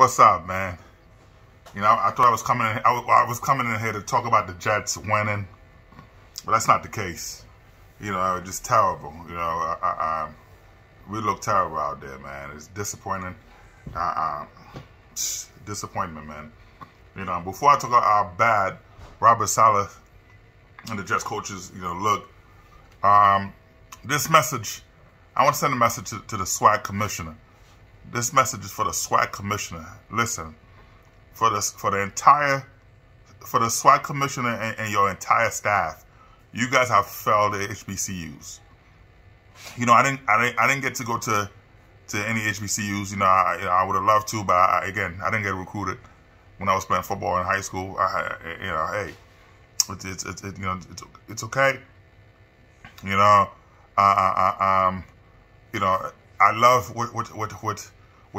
What's up, man? I thought I was coming in, I was coming in here to talk about the Jets winning, but that's not the case. Just terrible. We look terrible out there, man. It's disappointing. Disappointment, man. Before I talk about how bad Robert Saleh and the Jets coaches, look, this message, I want to send a message to the SWAC commissioner. This message is for the SWAC commissioner. Listen, for the SWAC commissioner and your entire staff, you guys have failed the HBCUs. I didn't get to go to any HBCUs. I would have loved to, but I didn't get recruited when I was playing football in high school. Hey, it's okay. I love what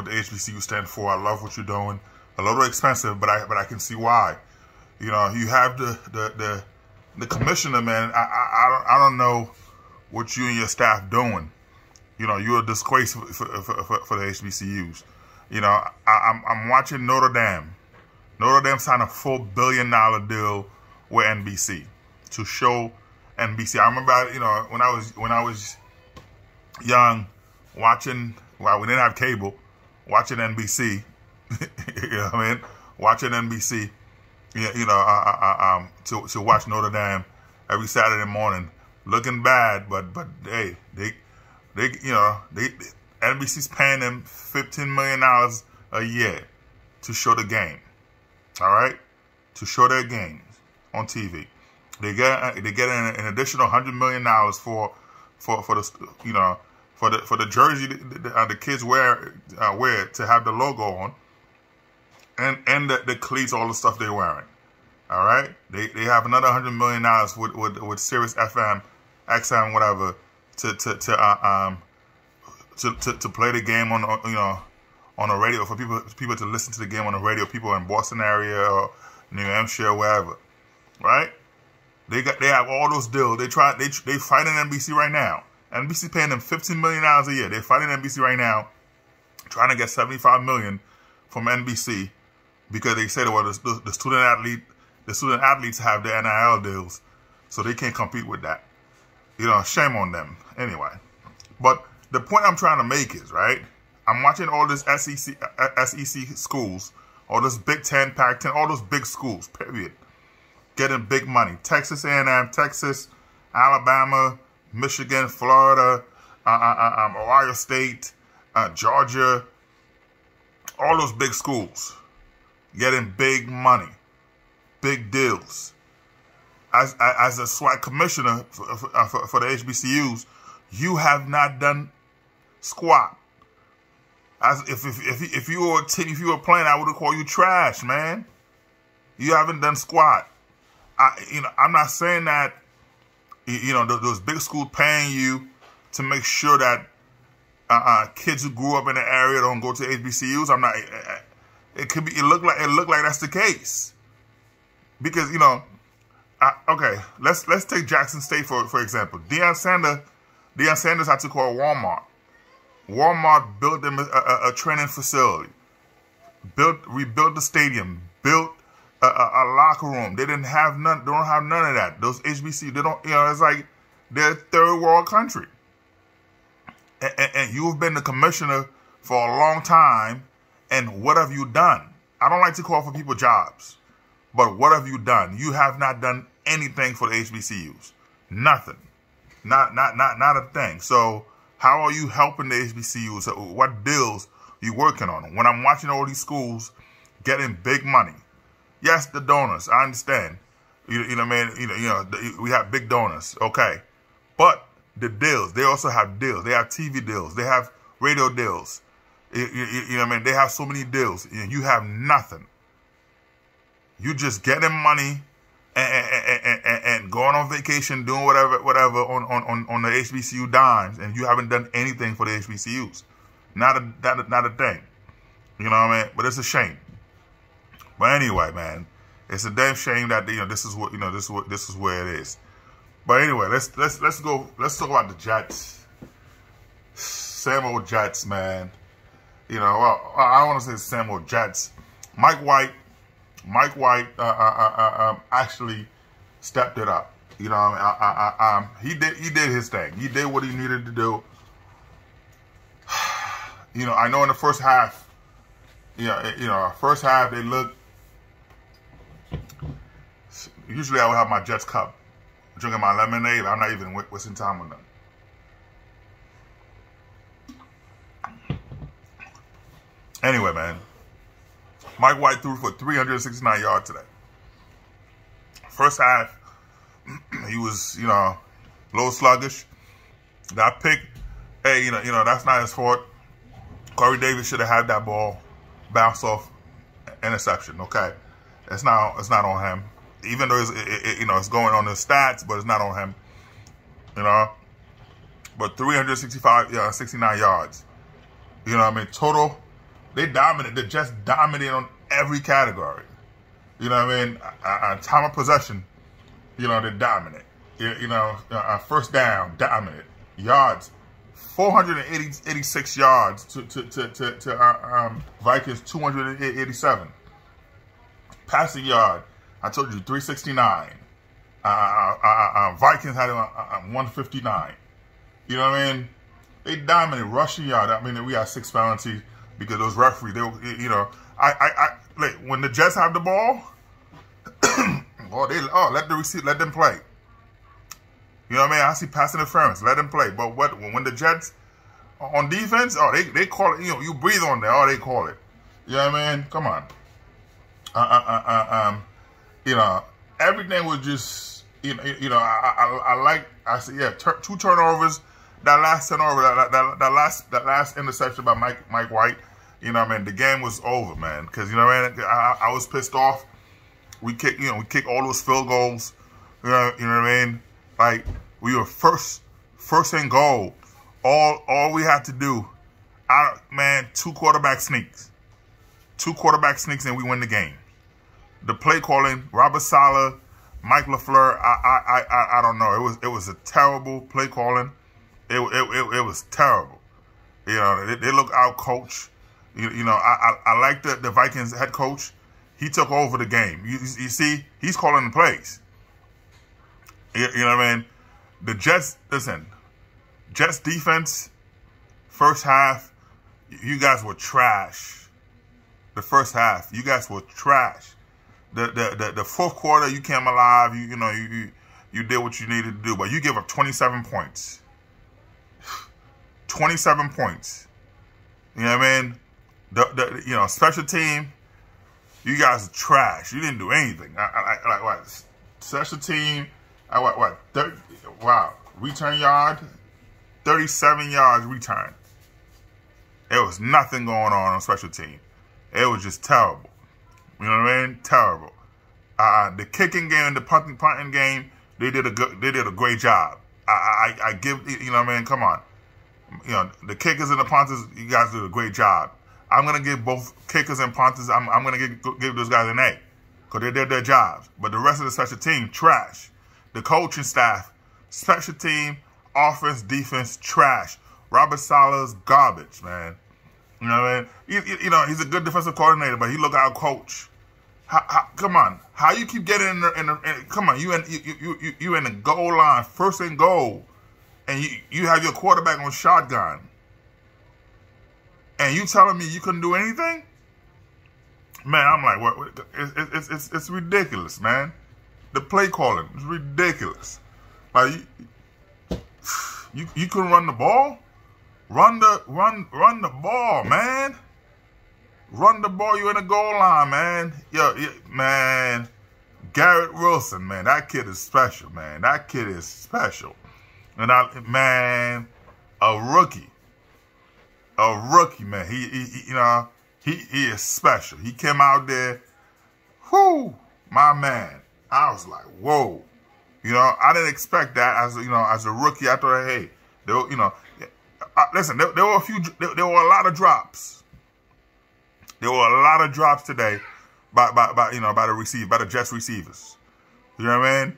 the HBCU stand for. I love what you're doing. A little expensive, but I can see why. You have the commissioner, man. I don't know what you and your staff doing. You're a disgrace for the HBCUs. I'm watching Notre Dame. Notre Dame signed a $4 billion deal with NBC to show NBC. I remember, when I was young, watching. Well, we didn't have cable. Watching NBC. Watching NBC. To watch Notre Dame every Saturday morning, looking bad, but hey, NBC's paying them $15 million a year to show the game. All right, to show their games on TV. They get an additional $100 million for the jersey the kids wear to have the logo on, and the cleats, all the stuff they're wearing. All right, they have another $100 million with Sirius FM, XM, whatever, to play the game on the radio, for people to listen to the game on the radio. People in Boston area or New Hampshire, wherever. Right? They have all those deals. They fighting NBC right now. NBC paying them $15 million a year. They're fighting NBC right now, trying to get $75 million from NBC because they said, well, the student athletes have their NIL deals, so they can't compete with that. Shame on them. Anyway, but the point I'm trying to make is, right, I'm watching all this SEC schools, all this Big Ten, Pac-10, all those big schools, period, getting big money. Texas A&M, Texas, Alabama, Michigan, Florida, Ohio State, Georgia, all those big schools getting big money, big deals. As a SWAC commissioner for the HBCUs, you have not done squat. If you were playing, I would have called you trash, man. You haven't done squat. I'm not saying that. Those big schools paying you to make sure that kids who grew up in the area don't go to HBCUs. I'm not. It could be. It looked like that's the case. Because okay, let's take Jackson State for example. Deion Sanders had to call Walmart. Walmart built them a training facility, rebuilt the stadium, built a locker room. They didn't have none. They don't have none of that. Those HBC, they don't. It's like they're a third world country. And you've been the commissioner for a long time. And what have you done? I don't like to call for people jobs, but what have you done? You have not done anything for the HBCUs. Nothing. Not a thing. So how are you helping the HBCUs? What deals are you working on? When I'm watching all these schools getting big money. Yes, the donors, I understand. We have big donors, okay. But the deals, they also have deals. They have TV deals. They have radio deals. They have so many deals. You have nothing. You just getting money and going on vacation, doing whatever on the HBCU dimes, and you haven't done anything for the HBCUs. Not a thing. But it's a shame. But anyway, man, it's a damn shame that this is where it is. But anyway, let's talk about the Jets. Same old Jets, man. you know, well, I don't want to say Samuel Jets. Mike White actually stepped it up. You know, he did his thing. He did what he needed to do. You know, I know in the first half, first half they looked. Usually I would have my Jets cup, drinking my lemonade. I'm not even wasting time with them. Anyway, man, Mike White threw for 369 yards today. First half, he was, you know, a little sluggish. That pick, hey, you know, that's not his fault. Corey Davis should have had that ball bounce off interception. Okay, it's not on him. Even though it's going on the stats, but it's not on him. You know, but 69 yards. You know what I mean? Total, they dominated. They just dominated on every category. You know what I mean? Time of possession, you know, they dominate. You know, first down, dominant. Yards, 486 yards to Vikings 287. Passing yard, I told you 369. Vikings had 159. You know what I mean? They dominated rushing yard. I mean, we had 6 penalties because those referees. They, you know, like when the Jets have the ball, let them play. You know what I mean? I see pass interference, let them play. But when the Jets on defense, they call it. You know, you breathe on there, they call it. You know what I mean? Come on. You know, everything was just, you know, I see, yeah, 2 turnovers. That last turnover, that last interception by Mike White, you know what I mean? The game was over, man. Because, you know what I mean? I was pissed off. We kicked all those field goals. You know what I mean? Like, we were first and goal. All we had to do, man, 2 quarterback sneaks. 2 quarterback sneaks and we win the game. The play calling, Robert Saleh, Mike LaFleur, I don't know. It was a terrible play calling. It was terrible. You know, they look out coach. You know, I like the Vikings head coach. He took over the game. You see, he's calling the plays. You know what I mean? The Jets, listen, Jets defense, first half, you guys were trash. The first half, you guys were trash. The fourth quarter, you came alive. You did what you needed to do, but you gave up 27 points. 27 points. You know what I mean? You know, special team, you guys are trash. You didn't do anything. Like what? Special team, what? 30, wow. Return yard, 37 yards return. There was nothing going on special team. It was just terrible. You know what I mean? Terrible. The kicking game and the punting game, they did a great job. I give, you know what I mean? Come on. You know, the kickers and the punters, you guys did a great job. I'm going to give both kickers and punters, I'm going to give those guys an A because they did their jobs. But the rest of the special team, trash. The coaching staff, special team, offense, defense, trash. Robert Saleh's garbage, man. You know what I mean? You know, he's a good defensive coordinator, but he look out coach. Come on. How you keep getting in the come on, you in the goal line, first and goal. And you have your quarterback on shotgun. And you telling me you couldn't do anything? Man, I'm like, what? It's ridiculous, man. The play calling is ridiculous. Like you couldn't run the ball? Run the ball, man. Run the ball, you in the goal line, man. Man. Garrett Wilson, man, that kid is special, man. That kid is special. And man, a rookie, man. He is special. He came out there, whoo, my man. I was like, whoa. You know, I didn't expect that as a rookie. I thought, hey, listen, there were a lot of drops. There were a lot of drops today by the Jets receivers. You know what I mean?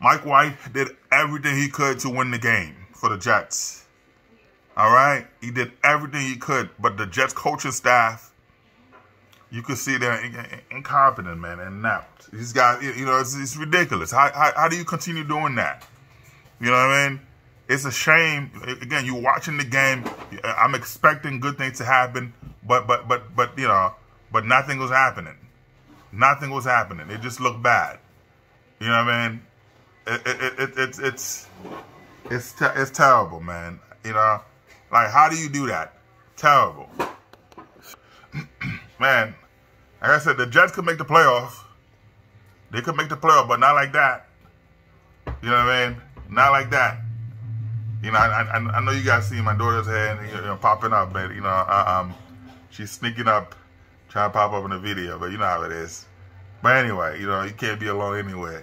Mike White did everything he could to win the game for the Jets. All right? He did everything he could. But the Jets coaching staff, you could see they're incompetent, man, and inept. These guys, you know, it's ridiculous. How do you continue doing that? You know what I mean? It's a shame. Again, you're watching the game. I'm expecting good things to happen, but you know, but nothing was happening. Nothing was happening. It just looked bad. You know what I mean? It's terrible, man. You know, like, how do you do that? Terrible, man. Like I said, the Jets could make the playoffs. They could make the playoffs, but not like that. You know what I mean? Not like that. You know, I know you guys see my daughter's head, you know, popping up, but, you know, she's sneaking up, trying to pop up in the video, but you know how it is. But anyway, you know, you can't be alone anyway.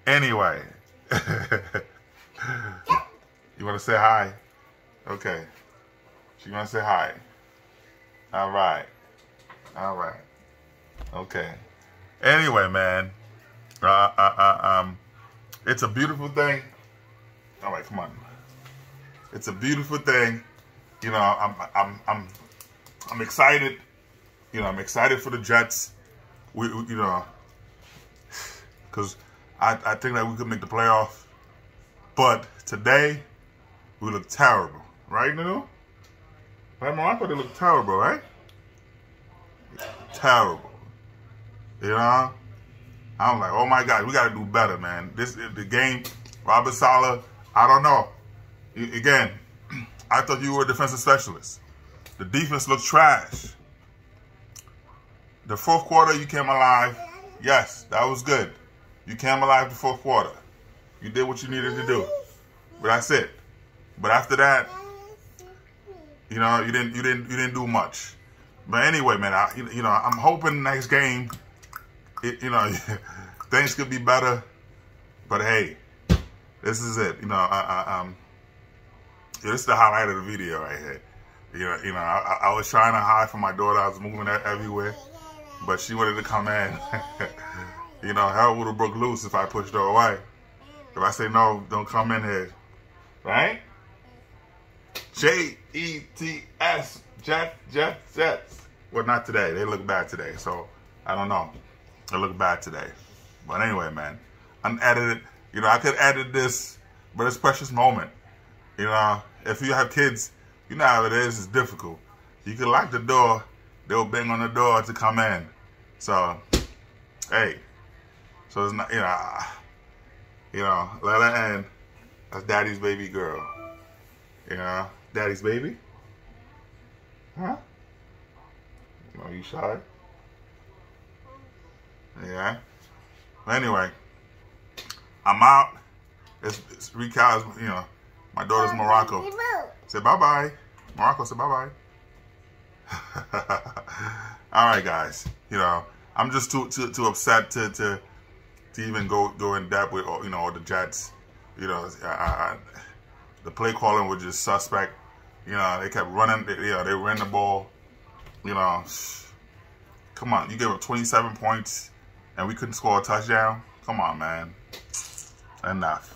Anyway. You want to say hi? Okay. She want to say hi. All right. All right. Okay. Anyway, man. It's a beautiful thing. All right, come on. It's a beautiful thing. You know, I'm excited. You know, I'm excited for the Jets. You know, because I think that we could make the playoffs. But today, we look terrible, right, Nunu? Right, Mom? I thought they looked terrible, right? Terrible. You know? I'm like, oh my God, we got to do better, man. The game, Robert Saleh, I don't know. Again, I thought you were a defensive specialist. The defense looked trash. The fourth quarter, you came alive. Yes, that was good. You came alive the fourth quarter. You did what you needed to do. But that's it. But after that, you know, you didn't do much. But anyway, man, you know, I'm hoping next game, you know, things could be better. But hey, this is it. You know, this is the highlight of the video right here. You know, I was trying to hide from my daughter. I was moving her everywhere, but she wanted to come in. You know, hell would have broke loose if I pushed her away. If I say no, don't come in here, right? Jets, Jets. Well, not today. They look bad today, so I don't know. They look bad today. But anyway, man, unedited. You know, I could edit this, but it's a precious moment. You know, if you have kids, you know how it is. It's difficult. You can lock the door. They'll bang on the door to come in. So, hey. So it's not, you know, let her in. That's Daddy's baby girl. You know, Daddy's baby? Huh? No, you shy? Yeah. Anyway, I'm out. It's Rica's, you know, my daughter's Morocco. Say bye-bye. Morocco, say bye-bye. All right, guys. You know, I'm just too upset to even go in depth with, you know, all the Jets. You know, the play calling was just suspect. You know, they kept running. They ran the ball. You know, come on. You gave up 27 points, and we couldn't score a touchdown. Come on, man. Enough.